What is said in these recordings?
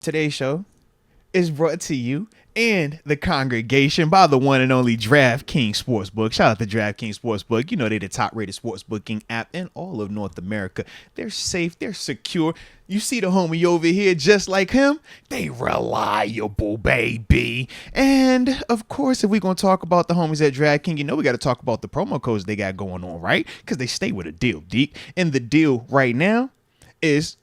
Today's show is brought to you and the congregation by the one and only DraftKings Sportsbook. Shout out to DraftKings Sportsbook. You know they're the top rated sportsbooking app in all of North America. They're safe, they're secure. You see the homie over here just like him? They reliable, baby. And of course, if we're going to talk about the homies at DraftKings, you know we got to talk about the promo codes they got going on, right? Because they stay with a deal, Deke. And the deal right now is,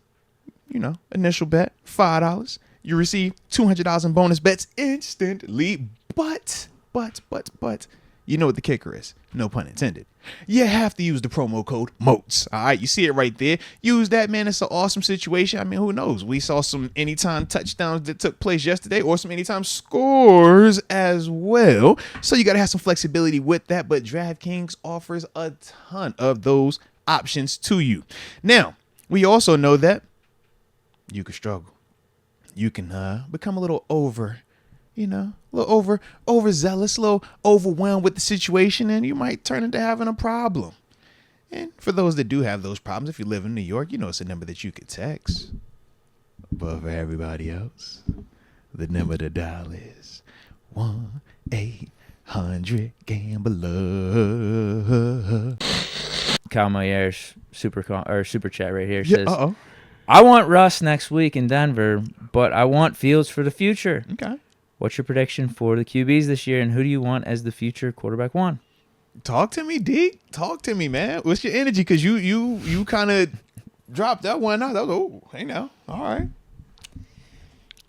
initial bet, $5. You receive $200 in bonus bets instantly. But, you know what the kicker is. No pun intended. You have to use the promo code MOATS. All right, you see it right there. Use that, man. It's an awesome situation. I mean, who knows? We saw some anytime touchdowns that took place yesterday or some anytime scores as well. So you got to have some flexibility with that. But DraftKings offers a ton of those options to you. Now, we also know that you can struggle. You can become a little overzealous, a little overwhelmed with the situation, and you might turn into having a problem. And for those that do have those problems, if you live in New York, you know it's a number that you could text. But for everybody else, the number to dial is 1-800-GAMBLER. Kyle Mayer's super chat right here says, Uh-oh. I want Russ next week in Denver, but I want Fields for the future. Okay. What's your prediction for the QBs this year, and who do you want as the future quarterback one? Talk to me, Deke. Talk to me, man. What's your energy? Because you kind of dropped that one out. Hey now. All right.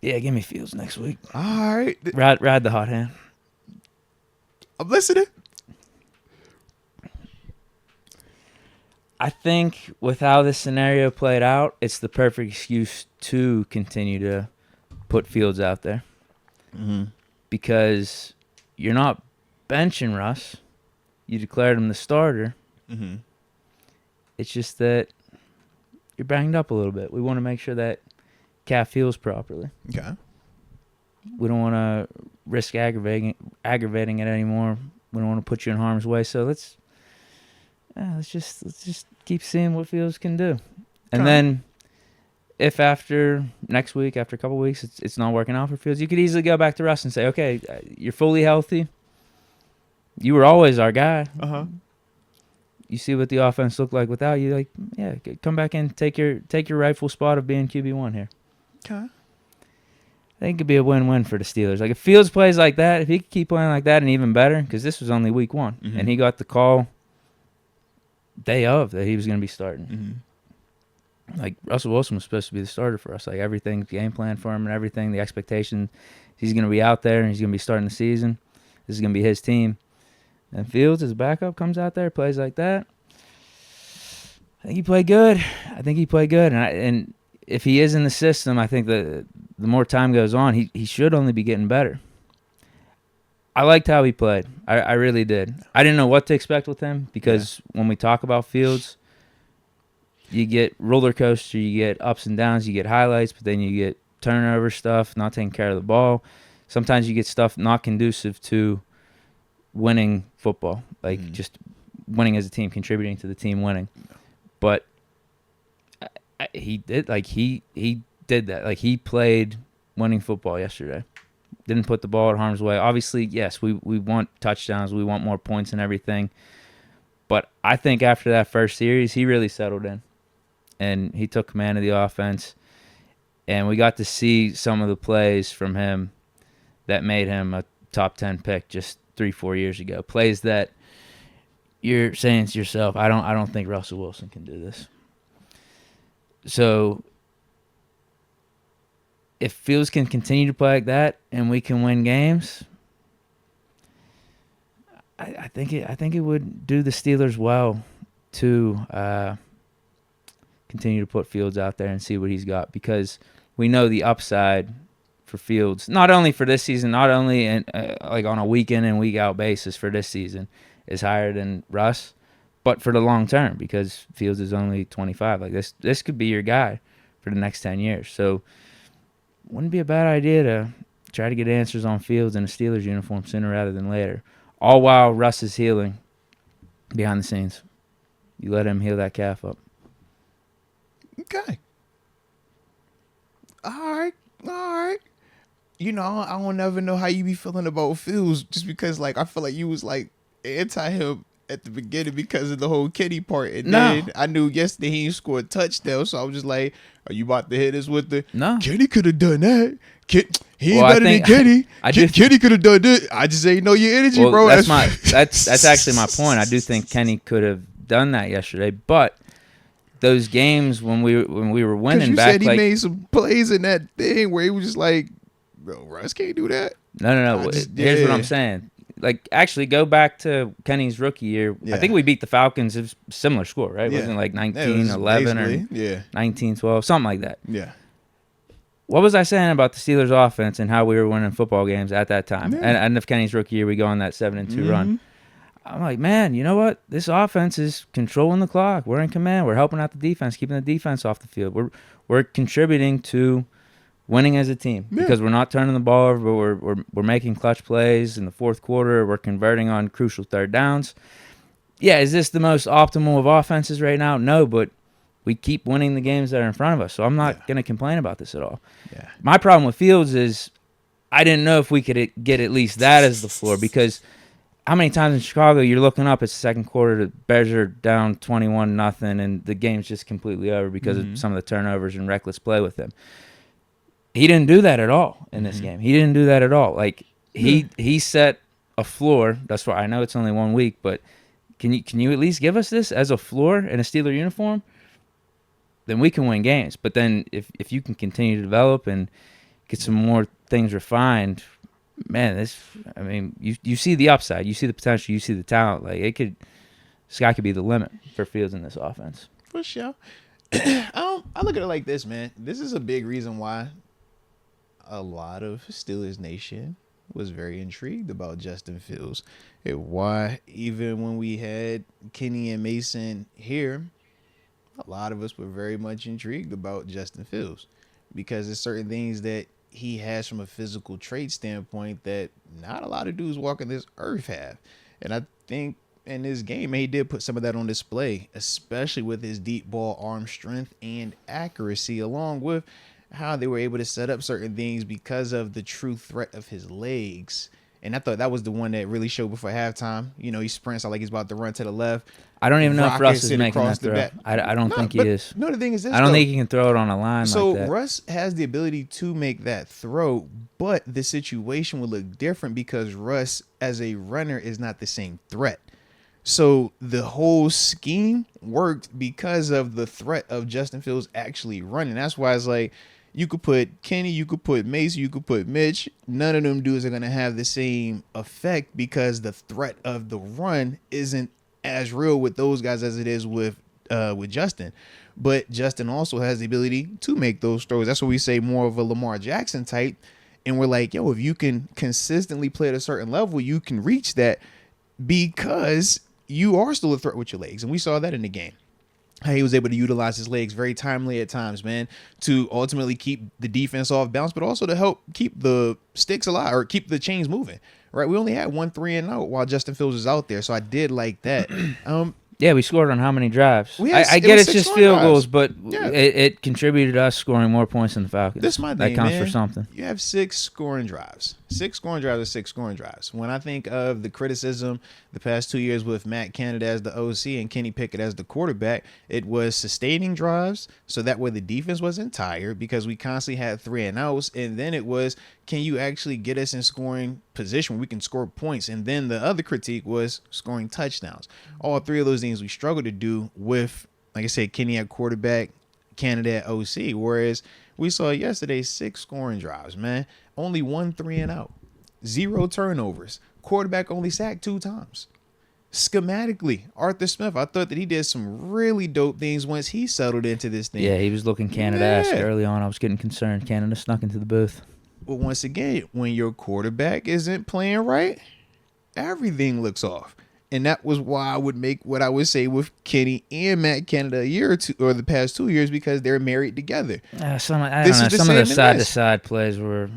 Yeah, give me Fields next week. All right. Ride the hot hand. I'm listening. I think with how this scenario played out, it's the perfect excuse to continue to put Fields out there. Mm-hmm. Because you're not benching Russ. You declared him the starter. Mm-hmm. It's just that you're banged up a little bit. We want to make sure that calf heals properly. Okay. We don't want to risk aggravating it anymore. We don't want to put you in harm's way. So let's just keep seeing what Fields can do. And then if after next week, after a couple of weeks, it's not working out for Fields, you could easily go back to Russ and say, okay, you're fully healthy. You were always our guy. Uh-huh. You see what the offense looked like without you. Like, yeah, come back and take your rightful spot of being QB1 here. Okay. I think it could be a win-win for the Steelers. Like, if Fields plays like that, if he could keep playing like that and even better, because this was only week one, mm-hmm. and he got the call day of that he was going to be starting. Mm-hmm. Like, Russell Wilson was supposed to be the starter for us. Like, everything's game plan for him and everything, the expectation, he's going to be out there and he's going to be starting the season. This is going to be his team. And Fields, as a backup, comes out there, plays like that. I think he played good. And if he is in the system, I think the more time goes on, he should only be getting better. I liked how he played. I really did. I didn't know what to expect with him because when we talk about Fields, you get roller coaster, you get ups and downs, you get highlights, but then you get turnover stuff, not taking care of the ball. Sometimes you get stuff not conducive to winning football, like just winning as a team, contributing to the team winning. But he did that. Like, he played winning football yesterday. Didn't put the ball in harm's way. Obviously, yes, we want touchdowns. We want more points and everything. But I think after that first series, he really settled in. And he took command of the offense. And we got to see some of the plays from him that made him a top 10 pick just 3-4 years ago. Plays that you're saying to yourself, I don't think Russell Wilson can do this. So if Fields can continue to play like that and we can win games, I think it would do the Steelers well to continue to put Fields out there and see what he's got, because we know the upside for Fields, not only for this season, not only like on a week in and week out basis for this season, is higher than Russ, but for the long term, because Fields is only 25. Like, this could be your guy for the next 10 years. So wouldn't be a bad idea to try to get answers on Fields in a Steelers uniform sooner rather than later. All while Russ is healing behind the scenes. You let him heal that calf up. Okay. All I don't never know how you be feeling about Fields, just because like I feel like you was like anti him at the beginning because of the whole Kenny part, and No. then I knew yesterday he scored a touchdown, so I was just like, "Are you about to hit us with the No. Kenny could have done that? He ain't Well, I better than think- Kenny. I do- Kenny could have done this. I just ain't know your energy, Well, bro. that's actually my point. I do think Kenny could have done that yesterday, but those games when we were Because winning you back, said he like made some plays in that thing where he was just like, bro, Russ can't do that. no. I just- Here's what yeah. I'm saying. Like, actually, go back to Kenny's rookie year. Yeah. I think we beat the Falcons. It was a similar score, right? Yeah. Wasn't it like Yeah, it 19-11 was or basically, yeah, 19-12, something like that. yeah. What was I saying about the Steelers' offense and how we were winning football games at that time? Yeah. And if Kenny's rookie year, we go on that 7-2 run. Mhm. I'm like, man, you know what? This offense is controlling the clock. We're in command. We're helping out the defense, keeping the defense off the field. We're contributing to winning as a team because we're not turning the ball over, but we're making clutch plays in the fourth quarter. We're converting on crucial third downs. Yeah, is this the most optimal of offenses right now? No, but we keep winning the games that are in front of us. So I'm not going to complain about this at all. Yeah. My problem with Fields is I didn't know if we could get at least that as the floor, because how many times in Chicago you're looking up, it's the second quarter, the Bears are down 21-0, and the game's just completely over because of some of the turnovers and reckless play with them. He didn't do that at all in this game. He didn't do that at all. Like he set a floor. That's why I know it's only 1 week, but can you at least give us this as a floor in a Steeler uniform? Then we can win games. But then if you can continue to develop and get some more things refined, man, you see the upside, you see the potential, you see the talent. Like sky could be the limit for Fields in this offense. For sure. I look at it like this, man. This is a big reason why a lot of Steelers Nation was very intrigued about Justin Fields. Why even when we had Kenny and Mason here, a lot of us were very much intrigued about Justin Fields because there's certain things that he has from a physical trait standpoint that not a lot of dudes walking this earth have. And I think in this game, he did put some of that on display, especially with his deep ball arm strength and accuracy, along with how they were able to set up certain things because of the true threat of his legs. And I thought that was the one that really showed before halftime. He sprints out like he's about to run to the left. I don't even know if Russ is Rockets making that across the throw. back. I don't think he but is. No, the thing is this, I don't though. think he can throw it on a line So like that. Russ has the ability to make that throw, but the situation would look different because Russ, as a runner, is not the same threat. So the whole scheme worked because of the threat of Justin Fields actually running. That's why it's like you could put Kenny, you could put Mason, you could put Mitch. None of them dudes are going to have the same effect because the threat of the run isn't as real with those guys as it is with Justin. But Justin also has the ability to make those throws. That's what we say, more of a Lamar Jackson type. And we're like, yo, if you can consistently play at a certain level, you can reach that because you are still a threat with your legs. And we saw that in the game. How he was able to utilize his legs very timely at times, man, to ultimately keep the defense off balance, but also to help keep the sticks alive or keep the chains moving, right? We only had 1 3-and-out while Justin Fields was out there, so I did like that. Yeah, we scored on how many drives? We had- I it get was it's 6 just field drives. goals, but Yeah. it contributed to us scoring more points than the Falcons. This is my that thing, counts man. for something. You have 6 scoring drives. 6 scoring drives are 6 scoring drives. When I think of the criticism the past 2 years with Matt Canada as the OC and Kenny Pickett as the quarterback, it was sustaining drives so that way the defense wasn't tired because we constantly had 3-and-outs. And then it was, can you actually get us in scoring position where we can score points? And then the other critique was scoring touchdowns. All 3 of those things we struggled to do with, like I said, Kenny at quarterback, Canada at OC. Whereas we saw yesterday 6 scoring drives, man. Only 1 3-and-out. 0 turnovers. Quarterback only sacked 2 times. Schematically, Arthur Smith, I thought that he did some really dope things once he settled into this thing. Yeah, he was looking Canada-esque Yeah. early on. I was getting concerned. Canada snuck into the booth. But once again, when your quarterback isn't playing right, everything looks off. And that was why I would make what I would say with Kenny and Matt Canada a year or two, or the past 2 years, because they're married together. I This don't is know. the Some of same the in side-to-side plays were,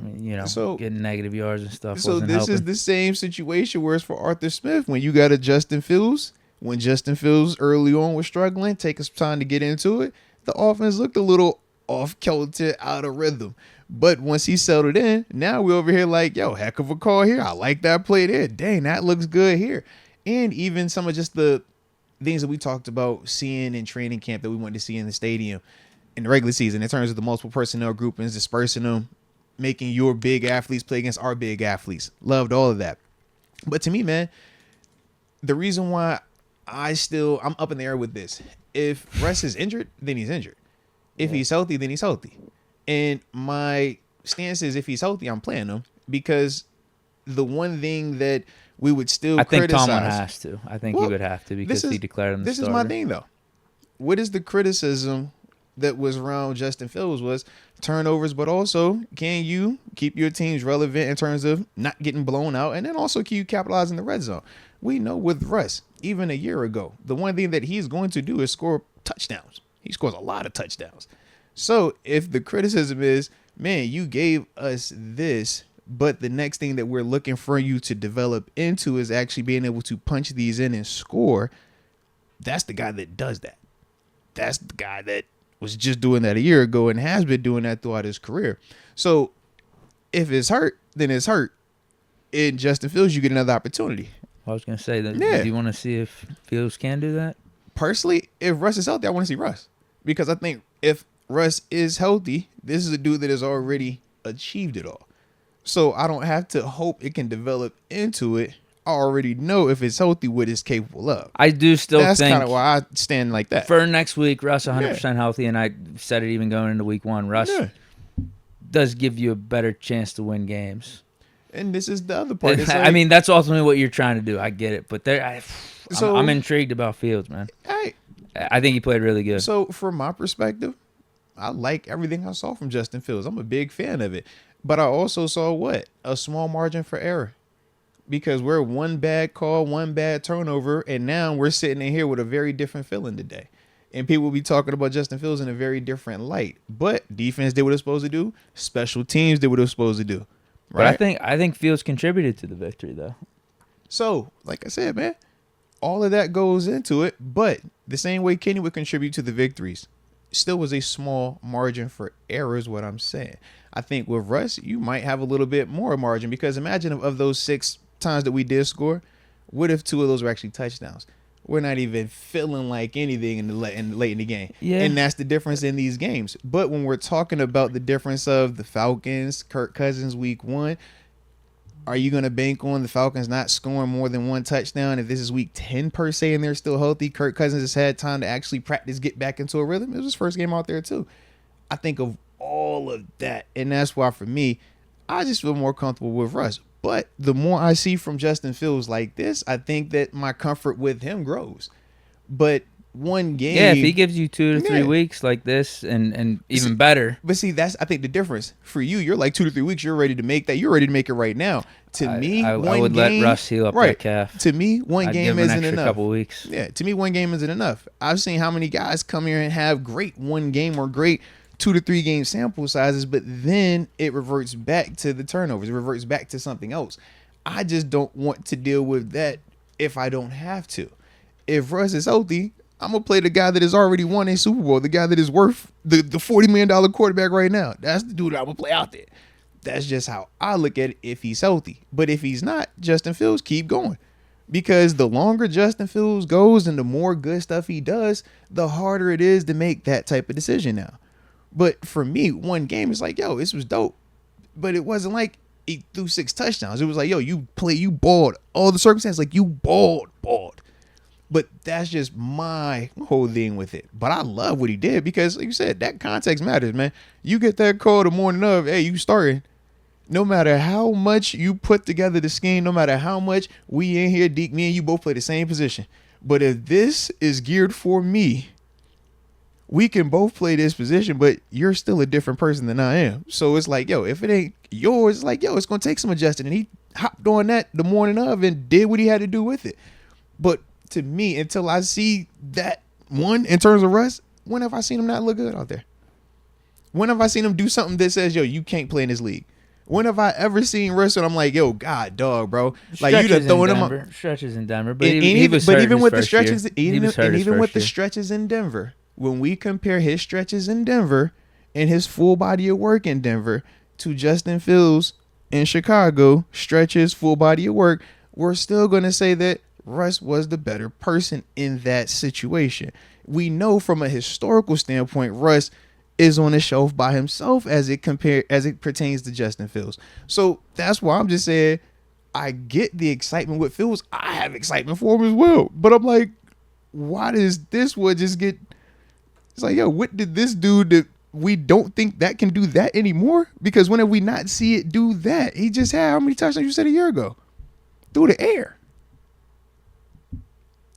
So- getting negative yards and stuff. So wasn't this helping. is the same situation where it's for Arthur Smith. When you got a Justin Fields, when Justin Fields early on was struggling, taking some time to get into it, the offense looked a little off kilter, out of rhythm. But once he settled in, now we're over here like, yo, heck of a call here. I like that play there. Dang, that looks good here. And even some of just the things that we talked about seeing in training camp that we wanted to see in the stadium in the regular season in terms of the multiple personnel groupings, dispersing them, making your big athletes play against our big athletes. Loved all of that. But to me, man, the reason why I'm up in the air with this. If Russ is injured, then he's injured. If he's healthy, then he's healthy. And my stance is if he's healthy, I'm playing him because the one thing that we would still criticize. Tomlin has to. I think he would have to because he declared him the starter. This is my thing, though. What is the criticism that was around Justin Fields was turnovers, but also can you keep your teams relevant in terms of not getting blown out and then also can you capitalize in the red zone? We know with Russ, even a year ago, the one thing that he's going to do is score touchdowns. He scores a lot of touchdowns. So if the criticism is, man, you gave us this, but the next thing that we're looking for you to develop into is actually being able to punch these in and score, that's the guy that does that. That's the guy that was just doing that a year ago and has been doing that throughout his career. So if it's hurt, then it's hurt. In Justin Fields, you get another opportunity. I was going to say that. Do you want to see if Fields can do that? Personally, if Russ is healthy, I want to see Russ. Because I think if Russ is healthy, this is a dude that has already achieved it all. So I don't have to hope it can develop into it. I already know if it's healthy what it's capable of. I do still think that's kind of why I stand like that. For next week, Russ 100% healthy, and I said it even going into week one. Russ does give you a better chance to win games. And this is the other part. I mean, that's ultimately what you're trying to do. I get it. But I'm intrigued about Fields, man. I think he played really good. So from my perspective, I like everything I saw from Justin Fields. I'm a big fan of it. But I also saw a small margin for error. Because we're one bad call, one bad turnover, and now we're sitting in here with a very different feeling today. And people will be talking about Justin Fields in a very different light. But defense did what it's supposed to do. Special teams did what it was supposed to do. Right? But I think Fields contributed to the victory, though. So, like I said, man, all of that goes into it. But the same way Kenny would contribute to the victories, still was a small margin for error is what I'm saying. I think with Russ, you might have a little bit more margin because imagine of those 6 times that we did score, what if 2 of those were actually touchdowns? We're not even feeling like anything late in the game. Yeah. And that's the difference in these games. But when we're talking about the difference of the Falcons, Kirk Cousins week 1, are you going to bank on the Falcons not scoring more than 1 touchdown if this is week 10 per se and they're still healthy? Kirk Cousins has had time to actually practice, get back into a rhythm. It was his first game out there too. I think of all of that. And that's why for me, I just feel more comfortable with Russ. But the more I see from Justin Fields like this, I think that my comfort with him grows. But one game... Yeah, if he gives you 2 to 3 weeks like this and even better. But see, that's, I think, the difference. For you, you're like 2 to 3 weeks, you're ready to make that. You're ready to make it right now. To me, I would let Russ heal up that calf. To me, one game isn't enough. Couple weeks. Yeah, to me, one game isn't enough. I've seen how many guys come here and have great 1 game or great 2 to 3 game sample sizes, but then it reverts back to the turnovers. It reverts back to something else. I just don't want to deal with that if I don't have to. If Russ is healthy, I'm going to play the guy that has already won a Super Bowl, the guy that is worth the $40 million quarterback right now. That's the dude I'm going to play out there. That's just how I look at it if he's healthy. But if he's not, Justin Fields, keep going. Because the longer Justin Fields goes and the more good stuff he does, the harder it is to make that type of decision now. But for me, one game is like, yo, this was dope. But it wasn't like he threw 6 touchdowns. It was like, yo, you balled. All the circumstances, like you balled. But that's just my whole thing with it. But I love what he did because, like you said, that context matters, man. You get that call the morning of, hey, you starting. No matter how much you put together the scheme, no matter how much we in here, Deke, me and you both play the same position. But if this is geared for me, we can both play this position, but you're still a different person than I am. So it's like, yo, if it ain't yours, it's like, yo, it's going to take some adjusting. And he hopped on that the morning of and did what he had to do with it. But to me, until I see that one in terms of Russ, when have I seen him not look good out there? When have I seen him do something that says, yo, you can't play in this league? When have I ever seen Russ and I'm like, yo, God, dog, bro? Like you done throwing him up. Stretches in Denver, but even with the stretches, even with the stretches in Denver, when we compare his stretches in Denver and his full body of work in Denver, to Justin Fields in Chicago, stretches, full body of work, we're still going to say that Russ was the better person in that situation. We know from a historical standpoint, Russ is on a shelf by himself as it pertains to Justin Fields. So that's why I'm just saying I get the excitement with Fields. I have excitement for him as well. But I'm like, why does this one just get... It's like, yo, what did this do that we don't think that can do that anymore? Because when have we not see it do that? He just had how many touchdowns you said a year ago? Through the air.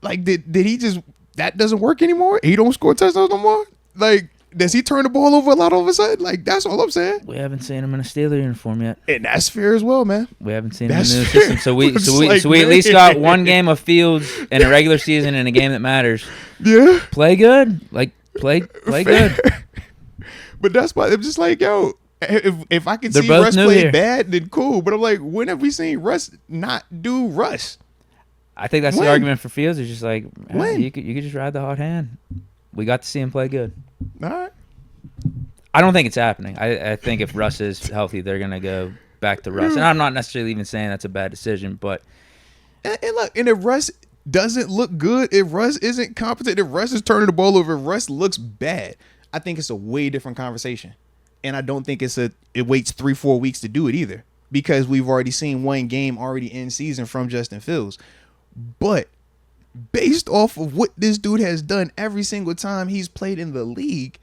Like, did he just... That doesn't work anymore? He don't score touchdowns no more? Like, does he turn the ball over a lot all of a sudden? Like, that's all I'm saying. We haven't seen him in a Steeler uniform yet. And that's fair as well, man. We haven't seen him in the system. So we at least got one game of Fields in a regular season in a game that matters. Yeah. Play good. Like, play good. But that's why I'm just like, yo, if I can They're see both Russ new play here. bad, then cool. But I'm like, when have we seen Russ not do Russ? I think that's When? the argument for Fields. It's just like, When? you could just ride the hot hand. We got to see him play good. All right. I don't think it's happening. I think if Russ is healthy, they're going to go back to Russ. And I'm not necessarily even saying that's a bad decision, but... And look, and if Russ doesn't look good, if Russ isn't competent, if Russ is turning the ball over, if Russ looks bad, I think it's a way different conversation. And I don't think it waits 3-4 weeks to do it either, because we've already seen one game already in season from Justin Fields. But based off of what this dude has done every single time he's played in the league,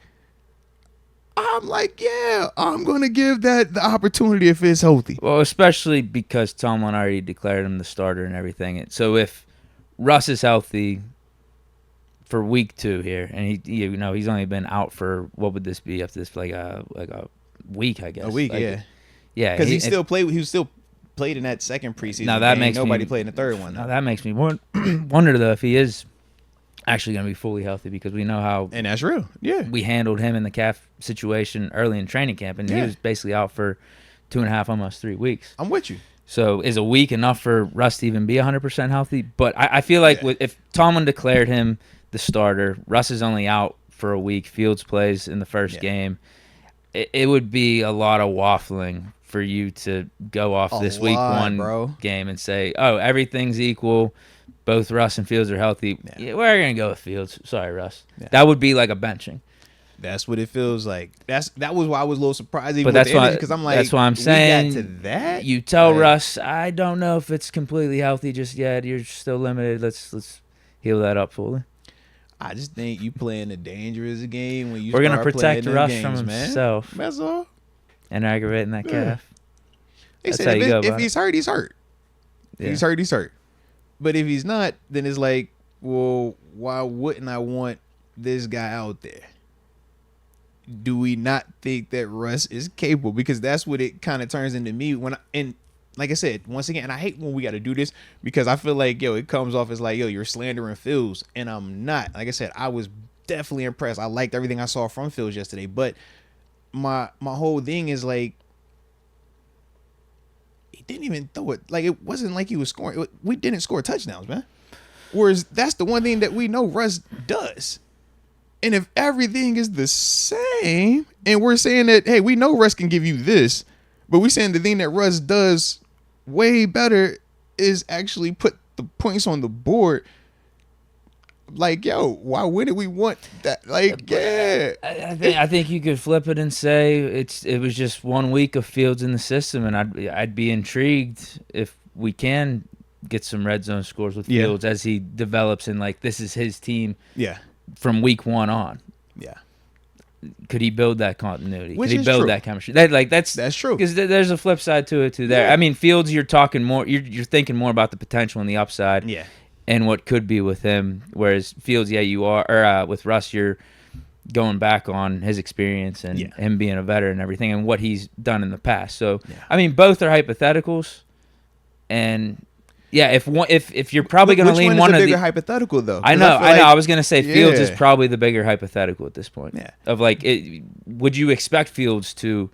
I'm like, yeah, I'm going to give that the opportunity if it's healthy. Well, especially because Tomlin already declared him the starter and everything. So if Russ is healthy for week 2 here, and he's only been out for, what would this be, up to this, like a week, I guess. A week, like, yeah. Yeah. Because he was still played in that second preseason Now that game. makes Nobody me, played in the third one. Now that makes me wonder, though, if he is actually going to be fully healthy, because we know how... And that's real, yeah. We handled him in the calf situation early in training camp, and he was basically out for 2.5, almost 3 weeks. I'm with you. So is a week enough for Russ to even be 100% healthy? But I feel like if Tomlin declared him the starter, Russ is only out for a week, Fields plays in the first game, it would be a lot of waffling for you to go off this week 1 game and say, oh, everything's equal, both Russ and Fields are healthy. Yeah, we're going to go with Fields. Sorry, Russ. Yeah. That would be like a benching. That's what it feels like. That was why I was a little surprised. But that's why, because I'm like, that's why I'm saying, we got to that? You tell Russ, I don't know if it's completely healthy just yet. You're still limited. Let's heal that up fully. I just think you playing a dangerous game when you. We're gonna protect playing Russ games, from himself. Man. That's all. And aggravating that calf. They That's said how you go if about he's hurt, he's hurt. Yeah. He's hurt, he's hurt. But if he's not, then it's like, well, why wouldn't I want this guy out there? Do we not think that Russ is capable? Because that's what it kind of turns into me and like I said, once again, and I hate when we got to do this because I feel like, it comes off as like, you're slandering Fields, and I'm not. Like I said, I was definitely impressed. I liked everything I saw from Fields yesterday, but my whole thing is like, he didn't even throw it. Like, it wasn't like he was scoring. We didn't score touchdowns, man. Whereas that's the one thing that we know Russ does. And if everything is the same, and we're saying that, hey, we know Russ can give you this, but we're saying the thing that Russ does way better is actually put the points on the board. Like, why wouldn't we want that? Like, yeah. I think you could flip it and say it was just 1 week of Fields in the system, and I'd be intrigued if we can get some red zone scores with Fields as he develops, and like this is his team. Yeah. From week 1 on. Yeah. Could he build that continuity? Which Could he is build true. that chemistry? That's true. Because there's a flip side to it too. There. Yeah. I mean, Fields, you're talking more. You're thinking more about the potential and the upside. Yeah. And what could be with him. Whereas Fields, you are. Or with Russ, you're going back on his experience and him being a veteran and everything, and what he's done in the past. So I mean, both are hypotheticals, and. Yeah, if you're probably going to lean one of the... Which one is the bigger hypothetical, though? I know. I was going to say Fields is probably the bigger hypothetical at this point. Yeah. Of like, would you expect Fields to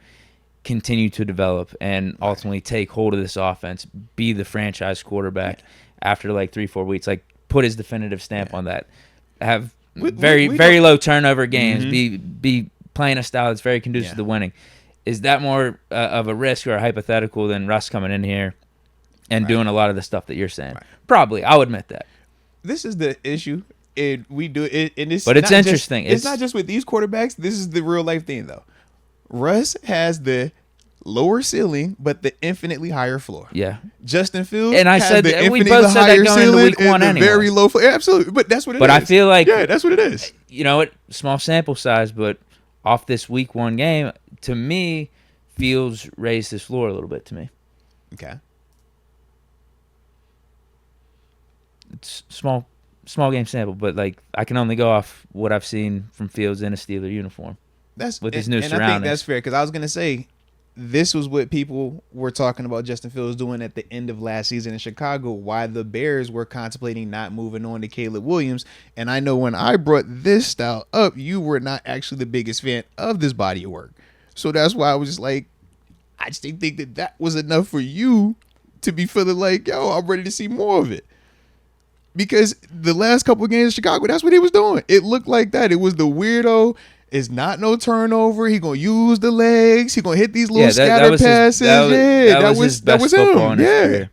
continue to develop and ultimately take hold of this offense, be the franchise quarterback after like 3-4 weeks, like put his definitive stamp on that, have very low turnover games, be playing a style that's very conducive to winning? is that more of a risk or a hypothetical than Russ coming in here and doing a lot of the stuff that you're saying? Right. Probably. I'll admit that. This is the issue. And we do it, and it's but it's interesting. It's not just with these quarterbacks. This is the real life thing, though. Russ has the lower ceiling, but the infinitely higher floor. Yeah. Justin Fields and I has said the we both said that going into week one anyway. Very low floor. Yeah, absolutely. But that's what it is. But I feel like that's what it is. You know what? Small sample size, but off this week one game, to me, Fields raised his floor a little bit to me. Okay. It's small game sample, but like I can only go off what I've seen from Fields in a Steeler uniform. That's with his new surroundings. And I think that's fair because I was gonna say this was what people were talking about Justin Fields doing at the end of last season in Chicago. Why the Bears were contemplating not moving on to Caleb Williams. And I know when I brought this style up, you were not actually the biggest fan of this body of work. So that's why I was just like, I just didn't think that was enough for you to be feeling like, yo, I'm ready to see more of it. Because the last couple of games in Chicago, that's what he was doing. It looked like that. It was the weirdo. It's not no turnover. He gonna use the legs. He gonna hit these little scattered passes. That was him. Yeah.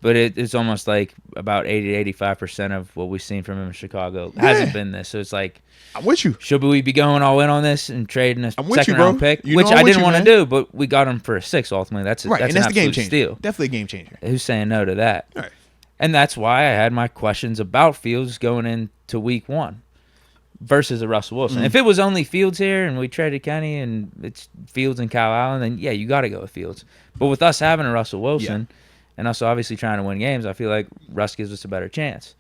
But it's almost like about 80 to 85% of what we've seen from him in Chicago hasn't been this. So it's like, I'm with you. Should we be going all in on this and trading a second round pick, you which I didn't want to do, but we got him for a 6 ultimately. That's an absolute steal. Definitely a game changer. Who's saying no to that? All right. And that's why I had my questions about Fields going into week one versus a Russell Wilson. If it was only Fields here and we traded Kenny and it's Fields and Kyle Allen, then yeah, you got to go with Fields. But with us having a Russell Wilson and us obviously trying to win games, I feel like Russ gives us a better chance.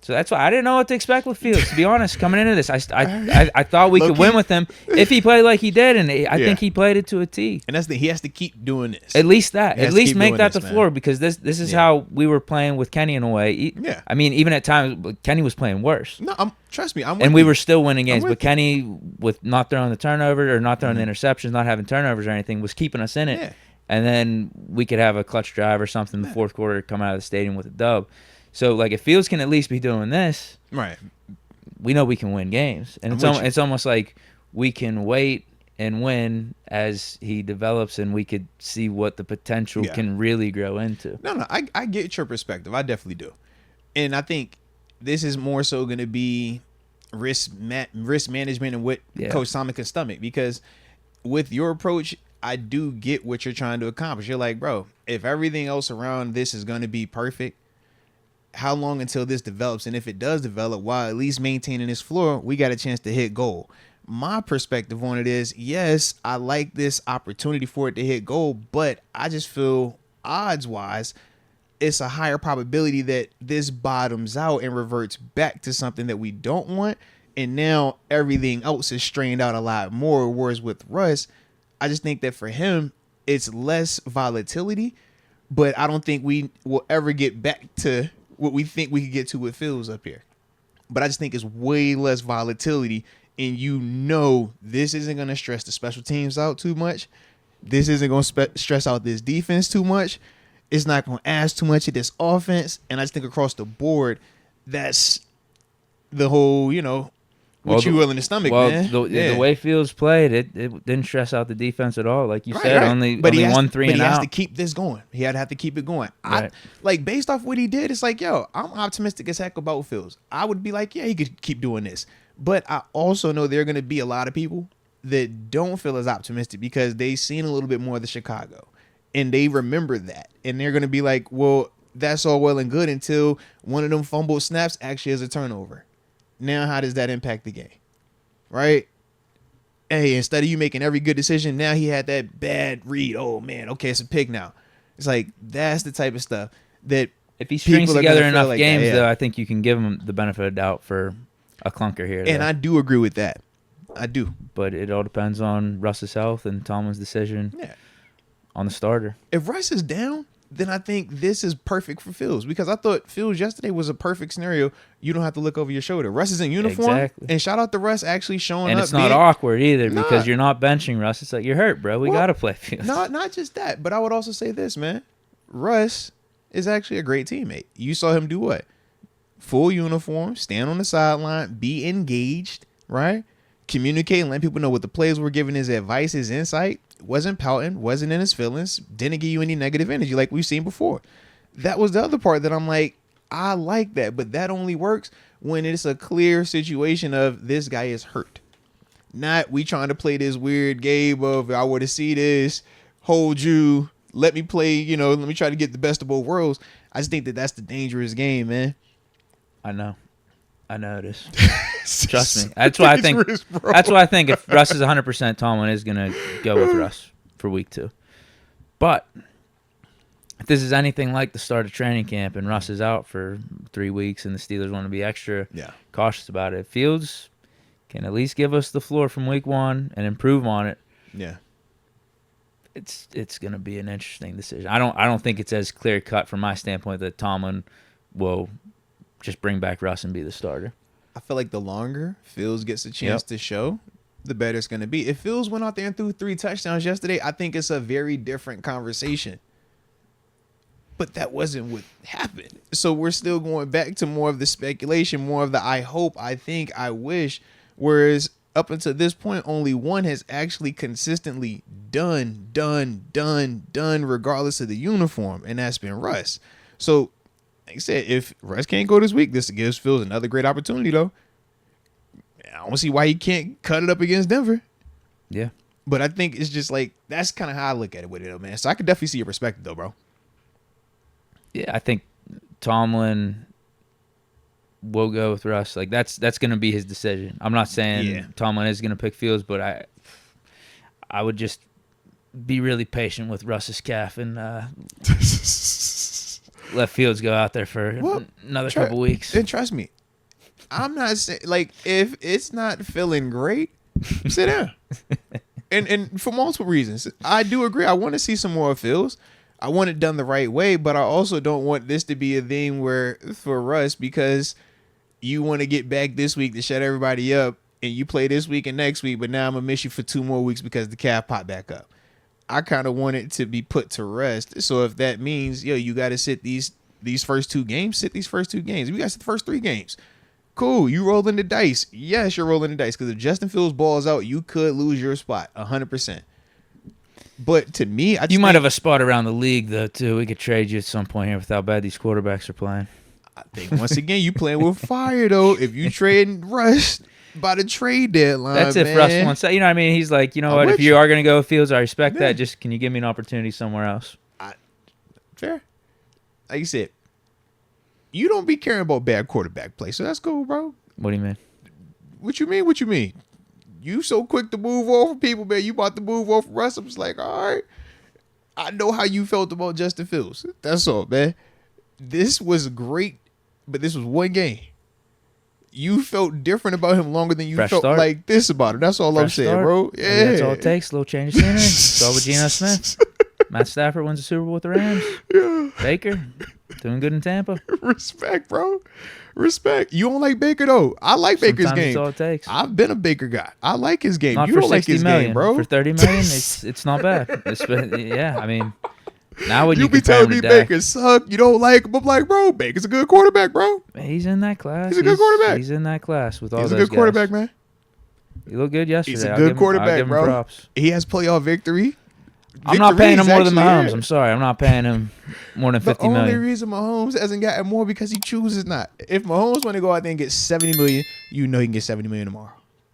So that's why I didn't know what to expect with Fields, to be honest, coming into this. I thought we could win with him if he played like he did, and I think he played it to a T. And that's he has to keep doing this. At least that. At least make that the floor, because this is how we were playing with Kenny in a way. I mean, even at times, Kenny was playing worse. No, trust me. And we were still winning games, but Kenny, with not throwing the turnover or not throwing the interceptions, not having turnovers or anything, was keeping us in it. Yeah. And then we could have a clutch drive or something in the fourth quarter, come out of the stadium with a dub. So, like, if Fields can at least be doing this, right, we know we can win games. And it's almost like we can wait and win as he develops, and we could see what the potential can really grow into. No, I get your perspective. I definitely do. And I think this is more so going to be risk management and what Coach Simon can stomach. Because with your approach, I do get what you're trying to accomplish. You're like, bro, if everything else around this is going to be perfect, how long until this develops? And if it does develop, while at least maintaining this floor, we got a chance to hit goal. My perspective on it is, yes, I like this opportunity for it to hit goal, but I just feel odds-wise, it's a higher probability that this bottoms out and reverts back to something that we don't want. And now everything else is strained out a lot more. Whereas with Russ, I just think that for him, it's less volatility, but I don't think we will ever get back to what we think we could get to with Fields up here. But I just think it's way less volatility, and this isn't going to stress the special teams out too much. This isn't going to stress out this defense too much. It's not going to ask too much of this offense. And I just think across the board, that's the whole, what you willing to stomach, man. The way Fields played, it didn't stress out the defense at all. Like you said, only 1-3 and out. But he has to keep this going. He had to have to keep it going. Right. Based off what he did, it's like, I'm optimistic as heck about Fields. I would be like, he could keep doing this. But I also know there are going to be a lot of people that don't feel as optimistic because they've seen a little bit more of the Chicago. And they remember that. And they're going to be like, well, that's all well and good until one of them fumbled snaps actually is a turnover. Now, how does that impact the game? Right? Hey, instead of you making every good decision, now he had that bad read. Oh, man, okay, it's a pick now. It's like, that's the type of stuff that if he strings together enough games, though, I think you can give him the benefit of doubt for a clunker here. And I do agree with that. I do. But it all depends on Russ's health and Tomlin's decision on the starter. If Russ is down, then I think this is perfect for Fields, because I thought Fields yesterday was a perfect scenario. You don't have to look over your shoulder. Russ is in uniform, and shout out to Russ actually showing up. And it's not awkward either because you're not benching Russ. It's like, you're hurt, bro. We got to play Fields. Not just that, but I would also say this, man. Russ is actually a great teammate. You saw him do what? Full uniform, stand on the sideline, be engaged, right? Communicate and let people know what the plays were giving, his advice, his insight. wasn't pouting, wasn't in his feelings, didn't give you any negative energy like we've seen before. That was the other part that I'm like, I like that, but that only works when it's a clear situation of this guy is hurt. Not we trying to play this weird game of I want to see this, hold you, let me play, let me try to get the best of both worlds. I just think that that's the dangerous game, man. I know it is. Trust me. That's why I think. That's why I think if Russ is 100%, Tomlin is gonna go with Russ for week 2. But if this is anything like the start of training camp and Russ is out for 3 weeks and the Steelers want to be extra cautious about it, Fields can at least give us the floor from week 1 and improve on it. Yeah. It's gonna be an interesting decision. I don't think it's as clear cut from my standpoint that Tomlin will just bring back Russ and be the starter. I feel like the longer Fields gets a chance to show, the better it's going to be. If Fields went out there and threw 3 touchdowns yesterday, I think it's a very different conversation. But that wasn't what happened. So we're still going back to more of the speculation, more of the I hope, I think, I wish. Whereas up until this point, only one has actually consistently done regardless of the uniform, and that's been Russ. So like I said, if Russ can't go this week, this gives Fields another great opportunity, though. I don't see why he can't cut it up against Denver. Yeah. But I think it's just like, that's kind of how I look at it with it, though, man. So I could definitely see your perspective, though, bro. Yeah, I think Tomlin will go with Russ. Like, that's going to be his decision. I'm not saying Tomlin is going to pick Fields, but I would just be really patient with Russ's calf and let Fields go out there for another couple weeks. And trust me, I'm not saying, like, if it's not feeling great, sit down. and for multiple reasons. I do agree. I want to see some more Fields. I want it done the right way, but I also don't want this to be a thing where for Russ, because you want to get back this week to shut everybody up, and you play this week and next week, but now I'm going to miss you for 2 more weeks because the calf popped back up. I kind of want it to be put to rest. So if that means, you got to sit these first 2 games, sit these first 2 games. We got to sit the first 3 games. Cool. You rolling the dice. Yes, you're rolling the dice, because if Justin Fields balls out, you could lose your spot 100%. But to me, you might have a spot around the league, though, too. We could trade you at some point here with how bad these quarterbacks are playing. I think, once again, you playing with fire, though. If you trade Russ by the trade deadline, that's if Russ wants that. You know what I mean? He's like, you know what? If you are going to go with Fields, I respect that. Just can you give me an opportunity somewhere else? Fair. Like you said, you don't be caring about bad quarterback play, so that's cool, bro. What do you mean? What you mean? You so quick to move off of people, man. You about to move off of Russ. I'm just like, all right. I know how you felt about Justin Fields. That's all, man. This was great, but this was 1 game. You felt different about him longer than you felt like this about him. That's all I'm saying, bro. Yeah. Maybe that's all it takes. A little change of scenery. It's all with Geno Smith. Matt Stafford wins the Super Bowl with the Rams. Yeah. Baker doing good in Tampa. Respect, bro. Respect. You don't like Baker, though. I like Baker's game. That's all it takes. I've been a Baker guy. I like his game. Not you for don't like his game, bro. For $30 million, it's not bad. I mean, now when you be telling me Baker suck, you don't like him. I'm like, bro, Baker's a good quarterback, bro. He's in that class. He's a good quarterback. He's in that class with all those guys. He's a good quarterback, man. He looked good yesterday. He's a good quarterback, I'll give him bro. Props. He has playoff victory. I'm not paying him more than Mahomes. I'm sorry. I'm not paying him more than $50 million. The only reason Mahomes hasn't gotten more because he chooses not. If Mahomes want to go out there and get $70 million, you know he can get $70 million tomorrow.